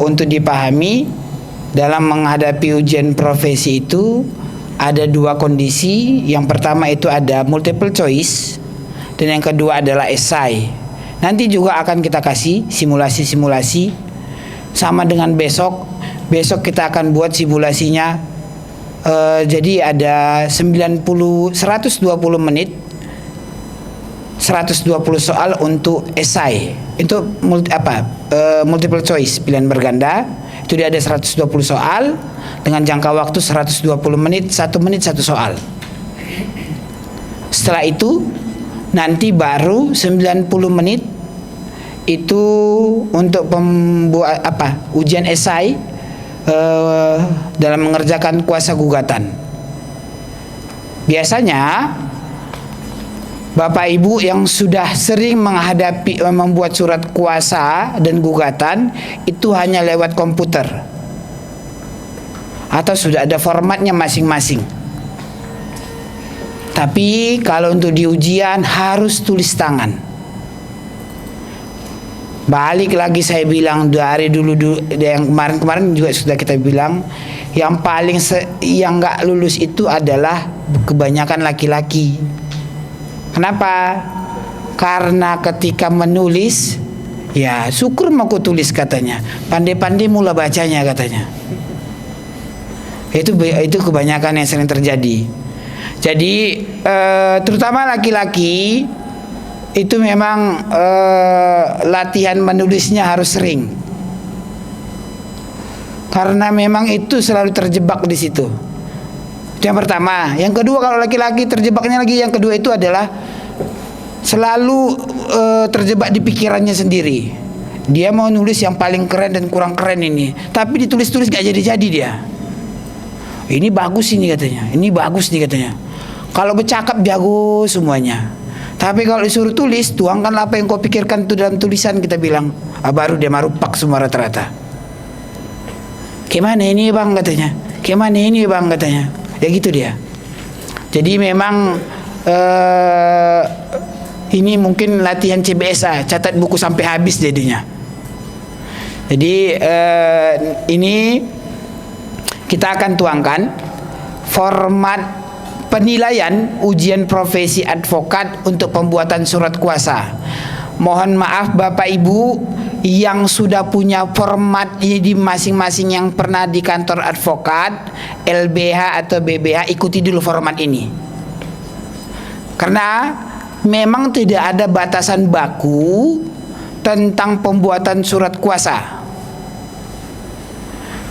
untuk dipahami dalam menghadapi ujian profesi itu ada dua kondisi. Yang pertama itu ada multiple choice dan yang kedua adalah esai. Nanti juga akan kita kasih simulasi-simulasi sama dengan besok. Besok kita akan buat simulasinya. Jadi ada 120 menit, 120 soal untuk esai. Itu multiple choice, pilihan berganda. Itu dia ada 120 soal dengan jangka waktu 120 menit, 1 menit 1 soal. Setelah itu nanti baru 90 menit itu untuk pembuat ujian esai dalam mengerjakan kuasa gugatan. Biasanya Bapak Ibu yang sudah sering membuat surat kuasa dan gugatan itu hanya lewat komputer atau sudah ada formatnya masing-masing. Tapi kalau untuk di ujian harus tulis tangan. Balik lagi saya bilang dari dulu yang kemarin juga sudah kita bilang, yang paling yang nggak lulus itu adalah kebanyakan laki-laki. Kenapa? Karena ketika menulis, ya syukur mau ku tulis katanya, pandai-pandai mula bacanya katanya. Itu kebanyakan yang sering terjadi. Jadi terutama laki-laki itu memang latihan menulisnya harus sering, karena memang itu selalu terjebak di situ. Itu yang pertama. Yang kedua, kalau laki-laki terjebaknya lagi, yang kedua itu adalah selalu terjebak di pikirannya sendiri. Dia mau nulis yang paling keren dan kurang keren ini, tapi ditulis-tulis gak jadi-jadi dia. Ini bagus ini katanya, ini bagus nih katanya. Kalau bercakap jago semuanya. Tapi kalau disuruh tulis, tuangkan apa yang kau pikirkan itu dalam tulisan, kita bilang, baru dia marupak semua rata-rata. Gimana ini bang katanya, gimana ini bang katanya, ya gitu dia. Jadi memang ini mungkin latihan CBSA, catat buku sampai habis jadinya. Jadi ini kita akan tuangkan format penilaian ujian profesi advokat untuk pembuatan surat kuasa. Mohon maaf Bapak Ibu yang sudah punya format ini di masing-masing yang pernah di kantor advokat, LBH atau BBH, ikuti dulu format ini. Karena memang tidak ada batasan baku tentang pembuatan surat kuasa.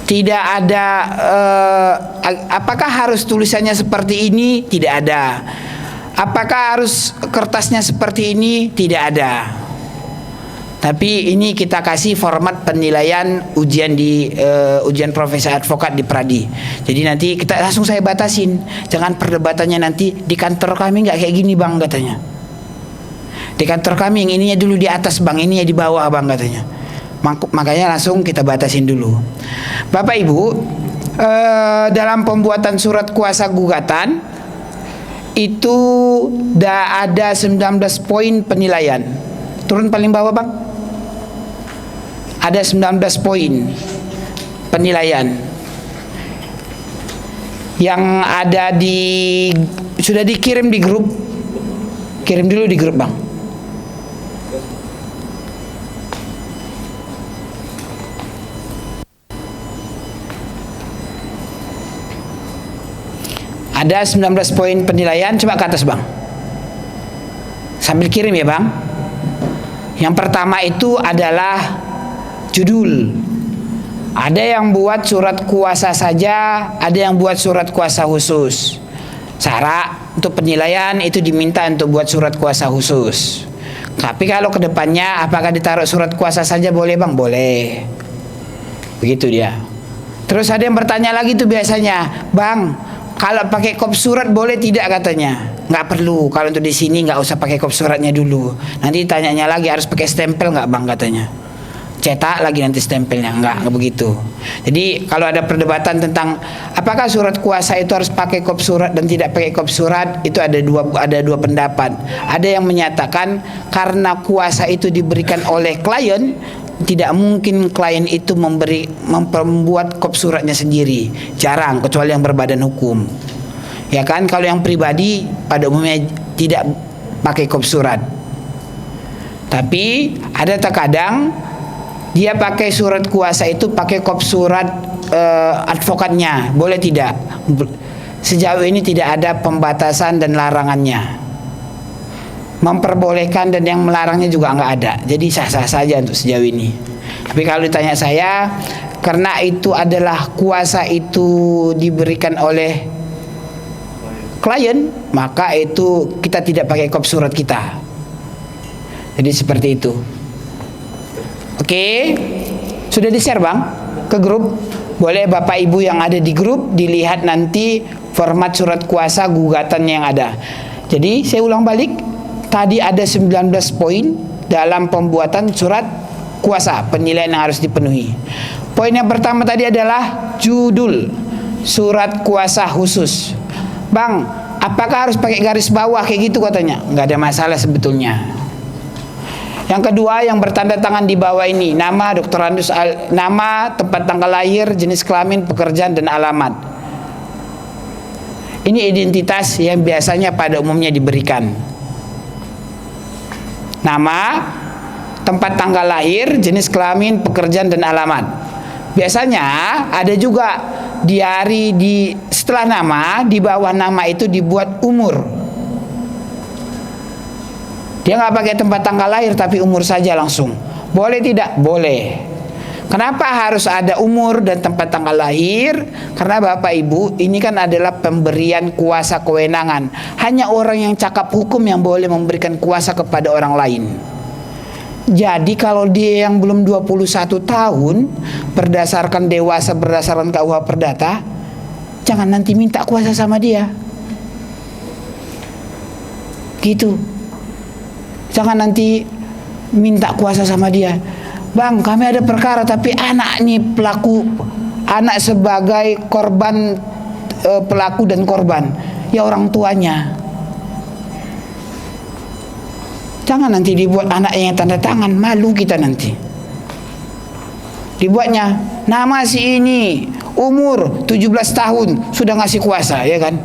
Tidak ada apakah harus tulisannya seperti ini? Tidak ada. Apakah harus kertasnya seperti ini? Tidak ada. Tapi ini kita kasih format penilaian ujian di ujian profesi advokat di Pradi. Jadi nanti kita langsung saya batasin. Jangan perdebatannya nanti di kantor kami nggak kayak gini bang katanya. Di kantor kami yang ininya dulu di atas bang, ininya di bawah bang katanya. Makanya langsung kita batasin dulu. Bapak Ibu, dalam pembuatan surat kuasa gugatan itu ada 19 poin penilaian. Turun paling bawah bang. Ada 19 poin penilaian yang ada sudah dikirim di grup. Kirim dulu di grup bang. Ada 19 poin penilaian, coba ke atas bang. Sambil kirim ya bang. Yang pertama itu adalah judul. Ada yang buat surat kuasa saja, ada yang buat surat kuasa khusus. Syarat untuk penilaian itu diminta untuk buat surat kuasa khusus. Tapi kalau kedepannya apakah ditaruh surat kuasa saja boleh bang? Boleh. Begitu dia. Terus ada yang bertanya lagi tuh biasanya, bang, kalau pakai kop surat boleh tidak katanya? Nggak perlu. Kalau untuk di sini nggak usah pakai kop suratnya dulu. Nanti tanyanya lagi harus pakai stempel nggak bang katanya? Cetak lagi nanti stempelnya, nggak begitu. Jadi kalau ada perdebatan tentang apakah surat kuasa itu harus pakai kop surat dan tidak pakai kop surat, itu ada dua pendapat. Ada yang menyatakan karena kuasa itu diberikan oleh klien, tidak mungkin klien itu membuat kop suratnya sendiri. Jarang, kecuali yang berbadan hukum. Ya kan, kalau yang pribadi pada umumnya tidak pakai kop surat. Tapi ada terkadang dia pakai surat kuasa itu pakai kop surat advokatnya. Boleh tidak? Sejauh ini tidak ada pembatasan dan larangannya. Memperbolehkan dan yang melarangnya juga nggak ada. Jadi sah-sah saja untuk sejauh ini. Tapi kalau ditanya saya, karena itu adalah kuasa itu diberikan oleh klien, maka itu kita tidak pakai kop surat kita. Jadi seperti itu. Oke, sudah di-share Bang ke grup. Boleh Bapak Ibu yang ada di grup dilihat nanti format surat kuasa gugatan yang ada. Jadi saya ulang balik, tadi ada 19 poin dalam pembuatan surat kuasa, penilaian yang harus dipenuhi. Poin yang pertama tadi adalah judul surat kuasa khusus. Bang, apakah harus pakai garis bawah kayak gitu katanya? Nggak ada masalah sebetulnya. Yang kedua, yang bertanda tangan di bawah ini, nama, nama, tempat tanggal lahir, jenis kelamin, pekerjaan, dan alamat. Ini identitas yang biasanya pada umumnya diberikan. Nama, tempat tanggal lahir, jenis kelamin, pekerjaan, dan alamat. Biasanya ada juga setelah nama, di bawah nama itu dibuat umur. Dia nggak pakai tempat tanggal lahir tapi umur saja langsung. Boleh tidak? Boleh. Kenapa harus ada umur dan tempat tanggal lahir? Karena Bapak Ibu, ini kan adalah pemberian kuasa kewenangan. Hanya orang yang cakap hukum yang boleh memberikan kuasa kepada orang lain. Jadi kalau dia yang belum 21 tahun, berdasarkan dewasa, berdasarkan KUH Perdata, jangan nanti minta kuasa sama dia. Gitu. Jangan nanti minta kuasa sama dia. Bang, kami ada perkara tapi anak nih pelaku, anak sebagai korban, pelaku dan korban, ya orang tuanya. Jangan nanti dibuat anaknya yang tanda tangan, malu kita nanti. Dibuatnya nama si ini, umur 17 tahun, sudah ngasih kuasa, ya kan?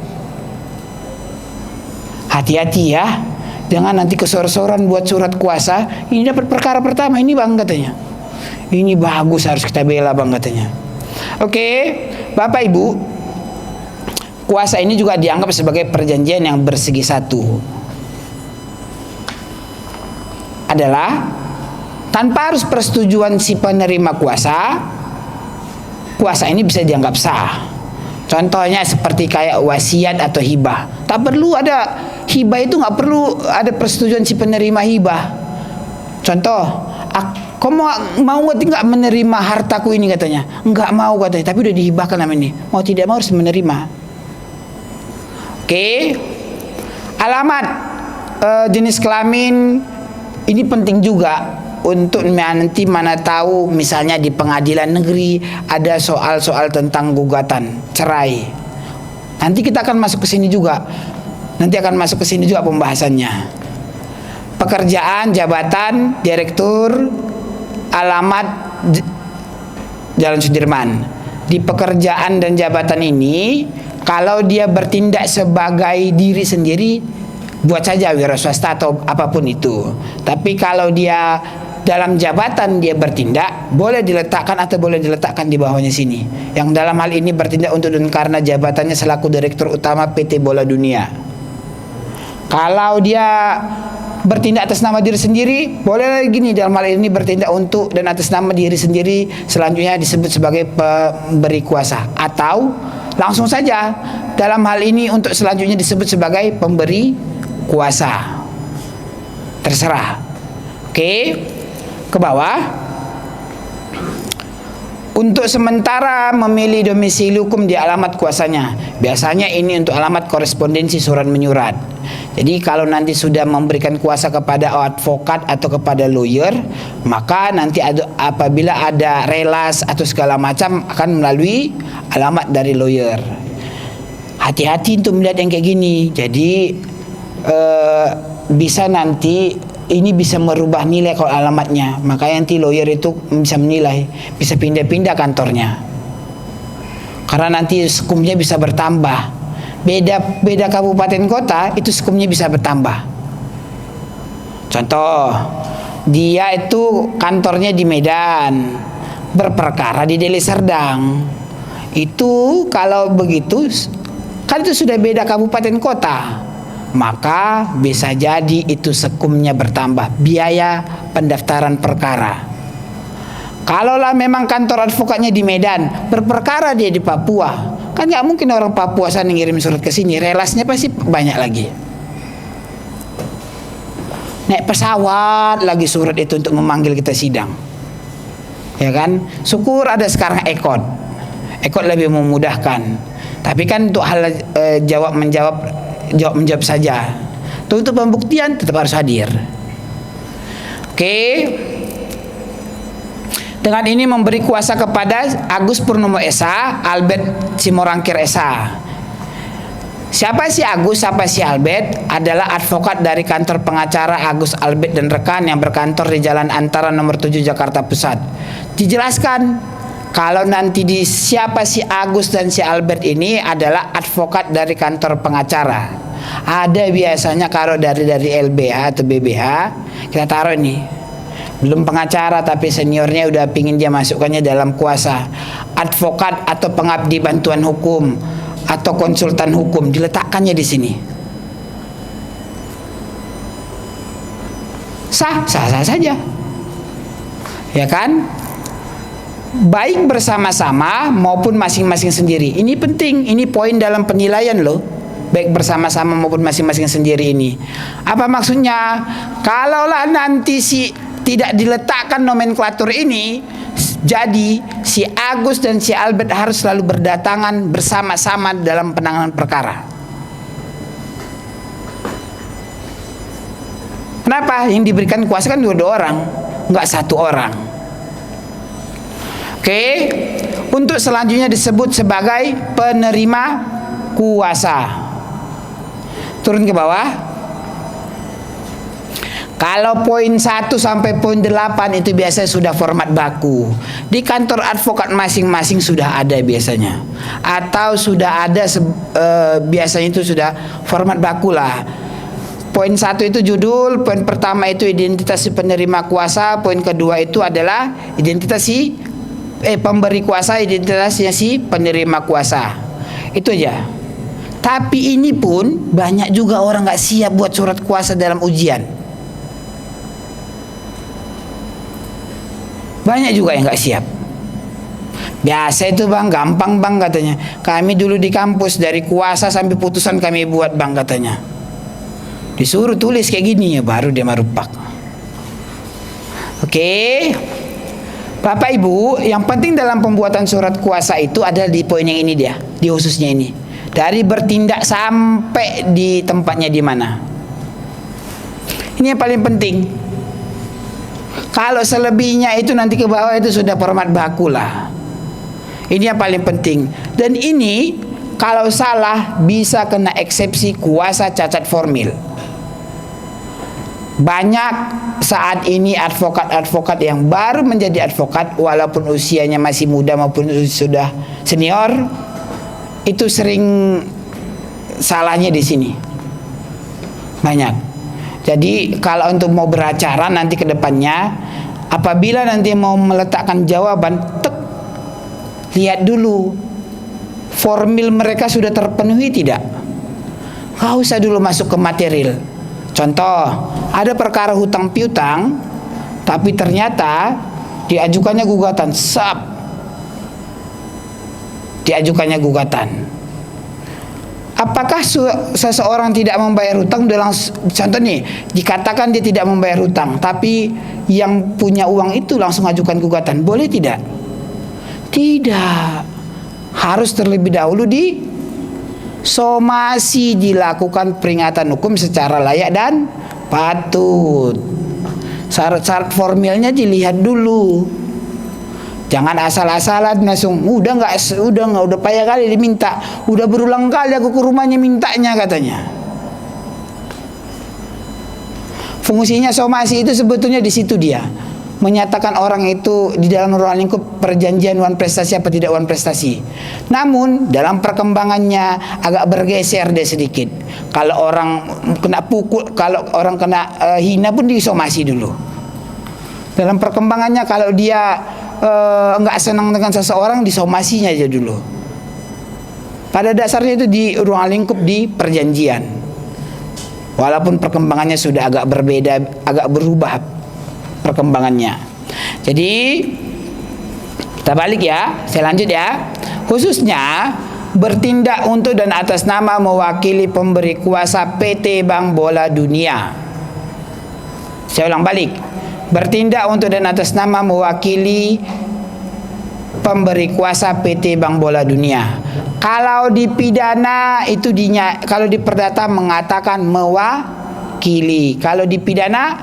Hati-hati ya. Jangan nanti kesor-soran buat surat kuasa. Ini dapat perkara pertama ini Bang katanya. Ini bagus, harus kita bela Bang katanya. Oke, Bapak Ibu, kuasa ini juga dianggap sebagai perjanjian yang bersegi satu. Adalah tanpa harus persetujuan si penerima kuasa, kuasa ini bisa dianggap sah. Contohnya seperti kayak wasiat atau hibah. Tak perlu ada hibah, itu nggak perlu ada persetujuan si penerima hibah. Contoh, kamu mau nggak menerima hartaku ini katanya? Nggak mau katanya, tapi udah dihibahkan nama ini. Mau tidak mau harus menerima. Oke, alamat, jenis kelamin, ini penting juga. Untuk nanti mana tahu misalnya di pengadilan negeri ada soal-soal tentang gugatan cerai. Nanti kita akan masuk ke sini juga. Nanti akan masuk ke sini juga pembahasannya. Pekerjaan, jabatan, direktur, alamat Jalan Sudirman. Di pekerjaan dan jabatan ini, kalau dia bertindak sebagai diri sendiri, buat saja wira swasta atau apapun itu. Tapi kalau dia dalam jabatan dia bertindak, boleh diletakkan atau boleh diletakkan di bawahnya sini. Yang dalam hal ini bertindak untuk dan karena jabatannya selaku Direktur Utama PT Bola Dunia. Kalau dia bertindak atas nama diri sendiri, boleh gini, dalam hal ini bertindak untuk dan atas nama diri sendiri, selanjutnya disebut sebagai pemberi kuasa. Atau langsung saja dalam hal ini untuk selanjutnya disebut sebagai pemberi kuasa. Terserah. Oke. Ke bawah. Untuk sementara memilih domisili hukum di alamat kuasanya. Biasanya ini untuk alamat korespondensi surat menyurat. Jadi kalau nanti sudah memberikan kuasa kepada advokat atau kepada lawyer, maka nanti apabila ada relas atau segala macam akan melalui alamat dari lawyer. Hati-hati untuk melihat yang kayak gini. Jadi bisa nanti ini bisa merubah nilai kalau alamatnya. Makanya nanti lawyer itu bisa menilai, bisa pindah-pindah kantornya. Karena nanti skumnya bisa bertambah. Beda kabupaten kota itu skumnya bisa bertambah. Contoh, dia itu kantornya di Medan, berperkara di Deli Serdang. Itu kalau begitu kan itu sudah beda kabupaten kota. Maka bisa jadi itu sekumnya bertambah, biaya pendaftaran perkara. Kalaulah memang kantor advokatnya di Medan, berperkara dia di Papua, kan nggak mungkin orang Papua sana ngirim surat ke sini, relasnya pasti banyak lagi. Naik pesawat lagi surat itu untuk memanggil kita sidang, ya kan? Syukur ada sekarang ekot lebih memudahkan. Tapi kan untuk hal jawab menjawab saja. Untuk pembuktian tetap harus hadir. Oke. Dengan ini memberi kuasa kepada Agus Purnomo Esa, Albert Simorangkir Esa. Siapa si Agus, siapa si Albert? Adalah advokat dari kantor pengacara Agus, Albert dan rekan yang berkantor di Jalan Antara nomor 7 Jakarta Pusat. Dijelaskan kalau nanti di siapa si Agus dan si Albert ini adalah advokat dari kantor pengacara. Ada biasanya kalau dari LBH atau BBH kita taruh ini, belum pengacara tapi seniornya udah pingin dia masukkannya dalam kuasa, advokat atau pengabdi bantuan hukum atau konsultan hukum, diletakkannya di sini. Sah saja, ya kan? Baik bersama-sama maupun masing-masing sendiri. Ini penting, ini poin dalam penilaian loh. Baik bersama-sama maupun masing-masing sendiri ini. Apa maksudnya? Kalaulah nanti si tidak diletakkan nomenklatur ini, jadi si Agus dan si Albert harus selalu berdatangan bersama-sama dalam penanganan perkara. Kenapa? Yang diberikan kuasa kan dua orang, nggak satu orang. Oke, untuk selanjutnya disebut sebagai penerima kuasa. Turun ke bawah. Kalau poin 1 sampai poin 8 itu biasanya sudah format baku. Di kantor advokat masing-masing sudah ada biasanya. Atau sudah ada biasanya itu sudah format baku lah. Poin 1 itu judul, poin pertama itu identitas si penerima kuasa, poin kedua itu adalah identitas si pemberi kuasa, identitasnya si penerima kuasa. Itu aja. Tapi ini pun banyak juga orang nggak siap buat surat kuasa dalam ujian. Banyak juga yang nggak siap. Biasa itu bang, gampang bang katanya. Kami dulu di kampus dari kuasa sampai putusan kami buat bang katanya. Disuruh tulis kayak gini ya baru dia marupak. Oke. Bapak Ibu, yang penting dalam pembuatan surat kuasa itu adalah di poin yang ini dia, di khususnya ini. Dari bertindak sampai di tempatnya di mana. Ini yang paling penting. Kalau selebihnya itu nanti ke bawah itu sudah format baku lah. Ini yang paling penting. Dan ini kalau salah bisa kena eksepsi kuasa cacat formil. Banyak saat ini advokat-advokat yang baru menjadi advokat walaupun usianya masih muda maupun sudah senior itu sering salahnya di sini. Banyak. Jadi kalau untuk mau beracara nanti ke depannya apabila nanti mau meletakkan jawaban lihat dulu formil mereka sudah terpenuhi tidak. Nggak usah dulu masuk ke material. Contoh, ada perkara hutang piutang, tapi ternyata diajukannya gugatan, diajukannya gugatan. Apakah seseorang tidak membayar hutang dalam contoh nih, dikatakan dia tidak membayar hutang, tapi yang punya uang itu langsung ajukan gugatan, boleh tidak? Tidak. Harus terlebih dahulu somasi, dilakukan peringatan hukum secara layak dan patut. Syarat-syarat formilnya dilihat dulu. Jangan asal-asalan langsung udah payah kali diminta, udah berulang kali aku ke rumahnya mintanya katanya. Fungsinya somasi itu sebetulnya di situ dia menyatakan orang itu di dalam ruang lingkup perjanjian wan prestasi apa tidak wan prestasi. Namun dalam perkembangannya agak bergeser deh sedikit. Kalau orang kena pukul, kalau orang kena hina pun disomasi dulu. Dalam perkembangannya kalau dia enggak senang dengan seseorang, disomasinya aja dulu. Pada dasarnya itu di ruang lingkup di perjanjian. Walaupun perkembangannya sudah agak berbeda, agak berubah perkembangannya. Jadi kita balik ya, saya lanjut ya. Khususnya bertindak untuk dan atas nama mewakili pemberi kuasa PT Bank Bola Dunia. Saya ulang balik. Bertindak untuk dan atas nama mewakili pemberi kuasa PT Bank Bola Dunia. Kalau dipidana itu kalau di perdata mengatakan mewakili. Kalau dipidana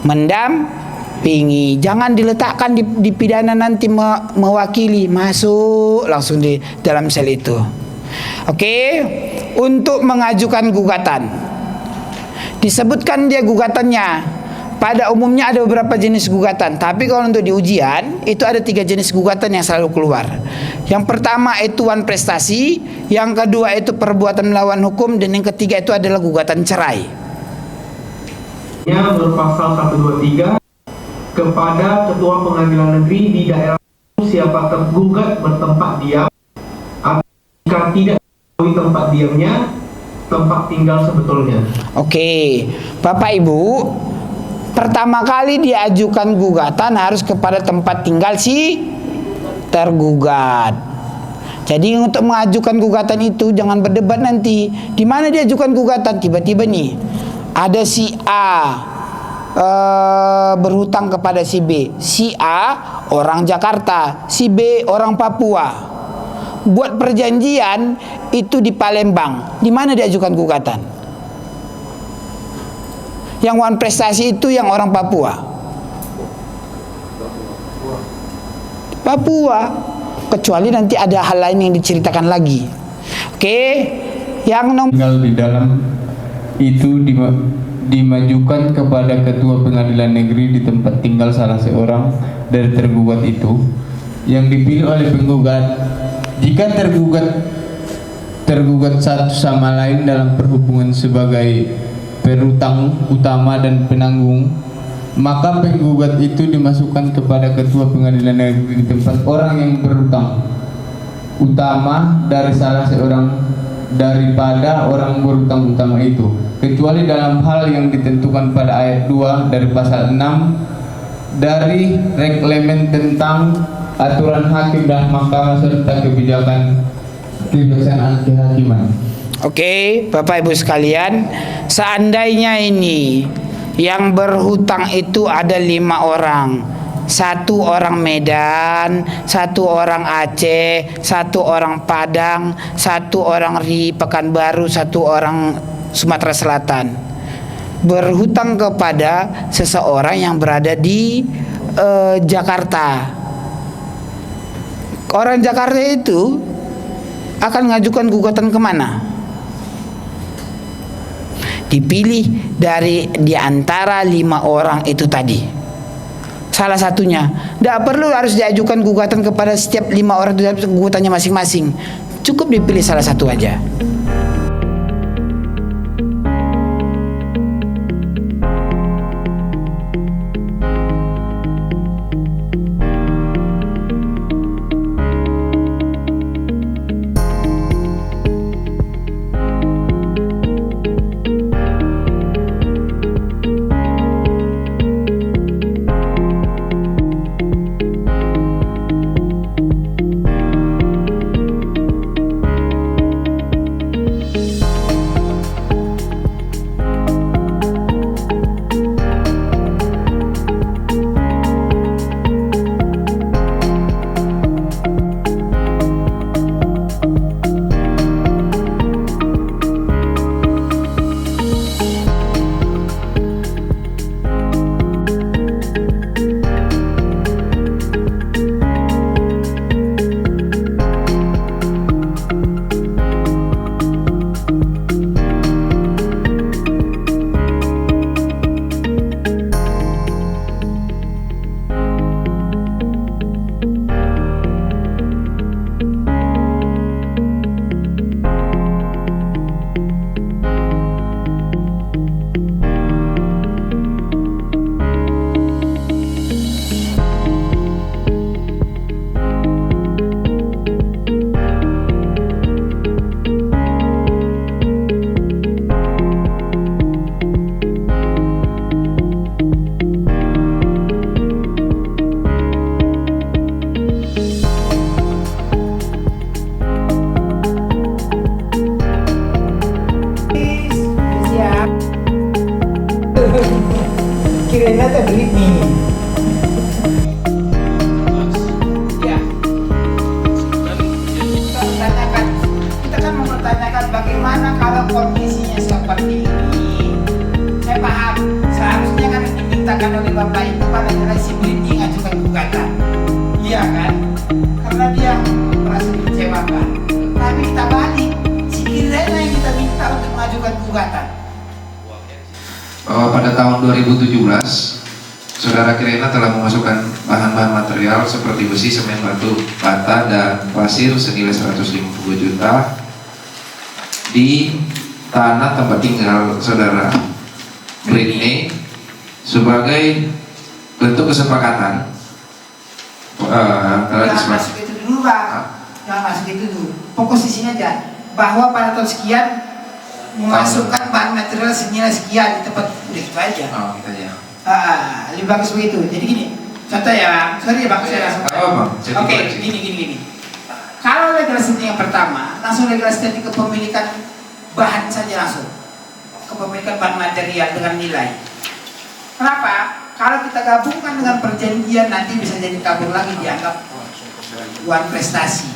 mendampingi. Jangan diletakkan di pidana nanti mewakili, masuk langsung di dalam sel itu. Oke, untuk mengajukan gugatan. Disebutkan dia gugatannya. Pada umumnya ada beberapa jenis gugatan, tapi kalau untuk di ujian itu ada 3 jenis gugatan yang selalu keluar. Yang pertama itu wan prestasi, yang kedua itu perbuatan melawan hukum, dan yang ketiga itu adalah gugatan cerai. Menurut pasal 123 kepada ketua pengadilan negeri di daerah siapa tergugat bertempat diam atau jika tidak mengetahui tempat diamnya, tempat tinggal sebetulnya. Oke, Bapak Ibu, pertama kali diajukan gugatan harus kepada tempat tinggal si tergugat. Jadi untuk mengajukan gugatan itu jangan berdebat nanti. Di mana diajukan gugatan? Tiba-tiba nih ada si A berhutang kepada si B. Si A orang Jakarta, si B orang Papua. Buat perjanjian itu di Palembang. Di mana diajukan gugatan? Yang wan prestasi itu yang orang Papua. Papua. Kecuali nanti ada hal lain yang diceritakan lagi. Oke, yang tinggal di dalam itu dimajukan kepada ketua pengadilan negeri di tempat tinggal salah seorang dari tergugat itu yang dipilih oleh penggugat. Jika tergugat satu sama lain dalam perhubungan sebagai perutang utama dan penanggung, maka penggugat itu dimasukkan kepada ketua pengadilan negeri di tempat orang yang berutang utama dari salah seorang daripada orang berutang utama itu, kecuali dalam hal yang ditentukan pada ayat 2 dari pasal 6 dari Reglemen tentang aturan hakim dan mahkamah serta kebijaksanaan kehakiman. Oke, Bapak Ibu sekalian, seandainya ini yang berhutang itu ada 5 orang, 1 orang Medan, 1 orang Aceh, 1 orang Padang, 1 orang Pekanbaru, 1 orang Sumatera Selatan, berhutang kepada seseorang yang berada di Jakarta. Orang Jakarta itu akan mengajukan gugatan kemana? Dipilih di antara 5 orang itu tadi. Salah satunya. Tidak perlu harus diajukan gugatan kepada setiap 5 orang itu, gugatannya masing-masing. Cukup dipilih salah satu aja. gugatan. Iya kan? Karena dia merasa dikecewakan. Tapi kita balik, si Kirena yang kita minta untuk mengajukan gugatan. Bahwa pada tahun 2017 Saudara Kirena telah memasukkan bahan-bahan material seperti besi, semen, batu, bata, dan pasir senilai 150 juta di tanah tempat tinggal Saudara Kirena sebagai bentuk kesepakatan. Jangan masuk itu dulu Pak, jangan masuk itu dulu. Fokus di sini aja, bahwa pada tahun sekian memasukkan bahan material senilai sekian di tempat udah itu aja. Oh, kita ya. Lebih bagus begitu. Jadi gini, contoh ya, sorry ya Bang, saya langsung. Oke, gini. Kalau legalisasi yang pertama, langsung legalisasi kepemilikan bahan saja langsung. Kepemilikan bahan material dengan nilai. Kenapa? Kalau kita gabungkan dengan perjanjian nanti bisa jadi kabur lagi, dianggap uang prestasi.